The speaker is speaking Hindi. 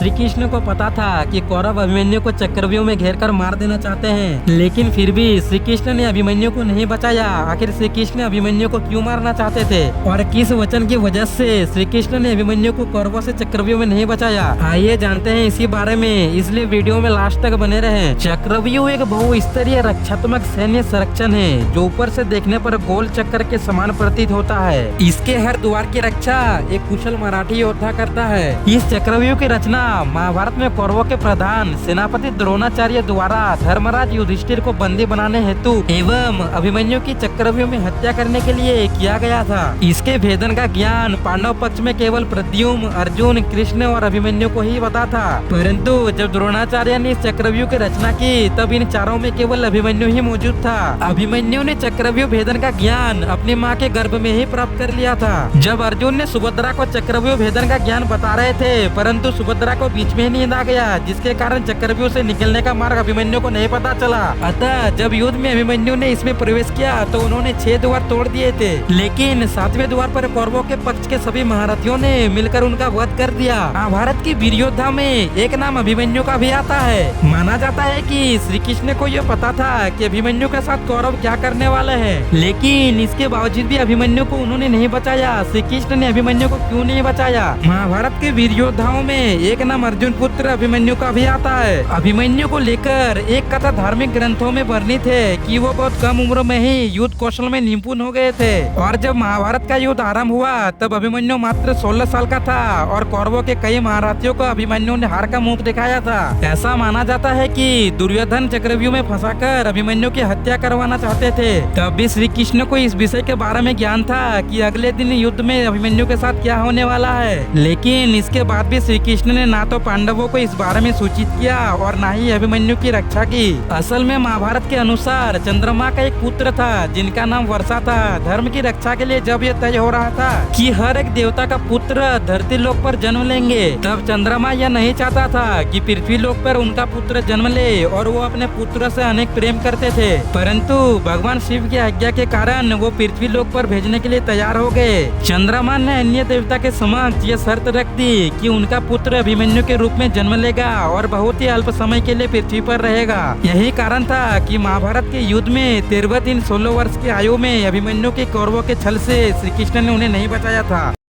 श्री कृष्ण को पता था कि कौरव अभिमन्यु को चक्रव्यूह में घेरकर मार देना चाहते हैं, लेकिन फिर भी श्री कृष्ण ने अभिमन्यु को नहीं बचाया। आखिर श्री कृष्ण अभिमन्यु को क्यों मारना चाहते थे और किस वचन की वजह से श्री कृष्ण ने अभिमन्यु को कौरवों से चक्रव्यूह में नहीं बचाया, आइए जानते हैं इसी बारे में, इसलिए वीडियो में लास्ट तक बने रहें। चक्रव्यूह एक बहुस्तरीय रक्षात्मक सैन्य संरक्षण है जो ऊपर से देखने पर गोल चक्कर के समान प्रतीत होता है। इसके हर द्वार की रक्षा एक कुशल मराठी योद्धा करता है। इस चक्रव्यूह की रचना महाभारत में कौरवों के प्रधान सेनापति द्रोणाचार्य द्वारा धर्मराज युधिष्ठिर को बंदी बनाने हेतु एवं अभिमन्यु की चक्रव्यूह में हत्या करने के लिए किया गया था। इसके भेदन का ज्ञान पांडव पक्ष में केवल प्रद्युम्न, अर्जुन, कृष्ण और अभिमन्यु को ही पता था, परंतु जब द्रोणाचार्य ने इस चक्रव्यूह की रचना की तब इन चारों में केवल अभिमन्यु ही मौजूद था। अभिमन्यु ने चक्रव्यूह भेदन का ज्ञान अपनी माँ के गर्भ में ही प्राप्त कर लिया था। जब अर्जुन ने सुभद्रा को चक्रव्यूह भेदन का ज्ञान बता रहे थे, परंतु सुभद्रा को बीच में ही नींद आ गया, जिसके कारण चक्रव्यूह से निकलने का मार्ग अभिमन्यु को नहीं पता चला। अतः जब युद्ध में अभिमन्यु ने इसमें प्रवेश किया तो उन्होंने 6 द्वार तोड़ दिए थे, लेकिन 7वें द्वार पर कौरवों के पक्ष के सभी महारथियों ने मिलकर उनका वध कर दिया। महाभारत की वीर योद्धा में एक नाम अभिमन्यु का भी आता है। माना जाता है कि श्री कृष्ण को यह पता था कि अभिमन्यु के साथ कौरव क्या करने वाले हैं, लेकिन इसके बावजूद भी अभिमन्यु को उन्होंने नहीं बचाया। श्री कृष्ण ने अभिमन्यु को क्यों नहीं बचाया? महाभारत के वीर योद्धाओं में एक नाम अर्जुन पुत्र अभिमन्यु का भी आता है। अभिमन्यु को लेकर एक कथा धार्मिक ग्रंथों में वर्णित है कि वो बहुत कम उम्र में ही युद्ध कौशल में निपुण हो गए थे, और जब महाभारत का युद्ध आरंभ हुआ तब अभिमन्यु मात्र 16 साल का था और कौरवों के कई महारथियों को अभिमन्यु ने हार का मुंह दिखाया था। ऐसा माना जाता है कि दुर्योधन चक्रव्यूह में फंसाकर अभिमन्यु की हत्या करवाना चाहते थे। तब भी श्री कृष्ण को इस विषय के बारे में ज्ञान था कि अगले दिन युद्ध में अभिमन्यु के साथ क्या होने वाला है, लेकिन इसके बाद भी श्री कृष्ण ने ना तो पांडवों को इस बारे में सूचित किया और ना ही अभिमन्यु की रक्षा की। असल में महाभारत के अनुसार चंद्रमा का एक पुत्र था जिनका नाम वर्षा था। धर्म की रक्षा के लिए जब यह तय हो रहा था कि हर एक देवता का पुत्र धरती लोक पर जन्म लेंगे, तब चंद्रमा यह नहीं चाहता था कि पृथ्वी लोक पर उनका पुत्र जन्म ले, और वो अपने पुत्र से अनेक प्रेम करते थे, परंतु भगवान शिव की आज्ञा के कारण वो पृथ्वी लोक पर भेजने के लिए तैयार हो गए। चंद्रमा ने अन्य देवता के समक्ष ये शर्त रख दी कि उनका पुत्र अभिमन्यु के रूप में जन्म लेगा और बहुत ही अल्प समय के लिए पृथ्वी पर रहेगा। यही कारण था कि महाभारत के युद्ध में 13 दिन 16 वर्ष की आयु में अभिमन्यु के कौरवों के छल से श्री कृष्ण ने उन्हें नहीं बचाया था।